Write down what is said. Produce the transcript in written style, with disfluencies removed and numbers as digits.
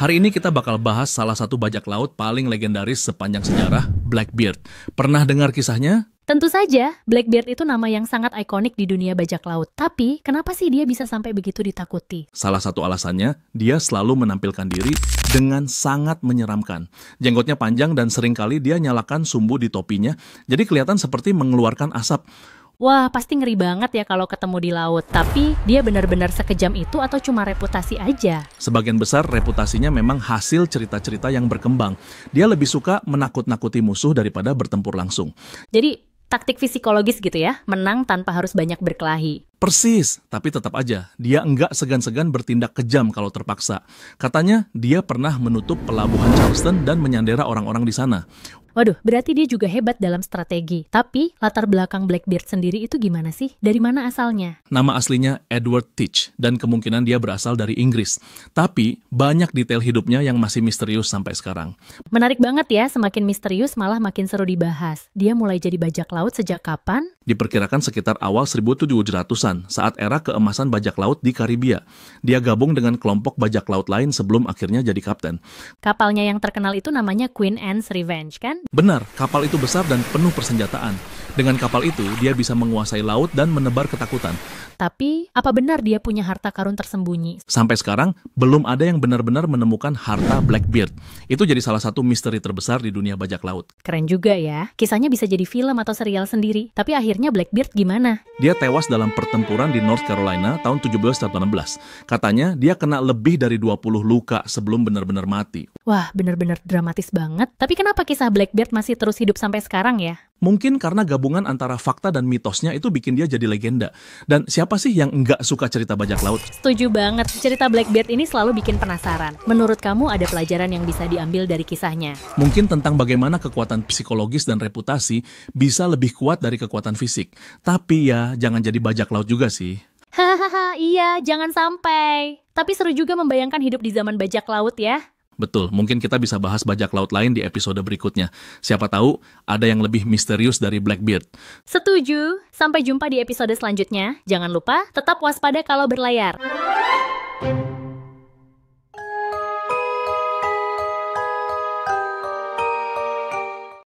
Hari ini kita bakal bahas salah satu bajak laut paling legendaris sepanjang sejarah, Blackbeard. Pernah dengar kisahnya? Tentu saja, Blackbeard itu nama yang sangat ikonik di dunia bajak laut. Tapi, kenapa sih dia bisa sampai begitu ditakuti? Salah satu alasannya, dia selalu menampilkan diri dengan sangat menyeramkan. Jenggotnya panjang dan seringkali dia nyalakan sumbu di topinya, jadi kelihatan seperti mengeluarkan asap. Wah, pasti ngeri banget ya kalau ketemu di laut. Tapi, dia benar-benar sekejam itu atau cuma reputasi aja? Sebagian besar reputasinya memang hasil cerita-cerita yang berkembang. Dia lebih suka menakut-nakuti musuh daripada bertempur langsung. Jadi, taktik psikologis gitu ya, menang tanpa harus banyak berkelahi. Persis, tapi tetap aja, dia enggak segan-segan bertindak kejam kalau terpaksa. Katanya, dia pernah menutup pelabuhan Charleston dan menyandera orang-orang di sana. Waduh, berarti dia juga hebat dalam strategi. Tapi, latar belakang Blackbeard sendiri itu gimana sih? Dari mana asalnya? Nama aslinya Edward Teach, dan kemungkinan dia berasal dari Inggris. Tapi, banyak detail hidupnya yang masih misterius sampai sekarang. Menarik banget ya, semakin misterius malah makin seru dibahas. Dia mulai jadi bajak laut sejak kapan? Diperkirakan sekitar awal 1700-an, saat era keemasan bajak laut di Karibia. Dia gabung dengan kelompok bajak laut lain sebelum akhirnya jadi kapten. Kapalnya yang terkenal itu namanya Queen Anne's Revenge, kan? Benar, kapal itu besar dan penuh persenjataan. Dengan kapal itu, dia bisa menguasai laut dan menebar ketakutan. Tapi, apa benar dia punya harta karun tersembunyi? Sampai sekarang, belum ada yang benar-benar menemukan harta Blackbeard. Itu jadi salah satu misteri terbesar di dunia bajak laut. Keren juga ya. Kisahnya bisa jadi film atau serial sendiri. Tapi akhirnya Blackbeard gimana? Dia tewas dalam pertempuran di North Carolina tahun 1716. Katanya, dia kena lebih dari 20 luka sebelum benar-benar mati. Wah, benar-benar dramatis banget. Tapi kenapa kisah Blackbeard masih terus hidup sampai sekarang ya? Mungkin karena gabungan antara fakta dan mitosnya itu bikin dia jadi legenda. Dan siapa sih yang nggak suka cerita bajak laut? Setuju banget, cerita Blackbeard ini selalu bikin penasaran. Menurut kamu ada pelajaran yang bisa diambil dari kisahnya? Mungkin tentang bagaimana kekuatan psikologis dan reputasi bisa lebih kuat dari kekuatan fisik. Tapi ya, jangan jadi bajak laut juga sih. Hahaha, iya, jangan sampai. Tapi seru juga membayangkan hidup di zaman bajak laut ya. Betul, mungkin kita bisa bahas bajak laut lain di episode berikutnya. Siapa tahu ada yang lebih misterius dari Blackbeard. Setuju. Sampai jumpa di episode selanjutnya. Jangan lupa tetap waspada kalau berlayar.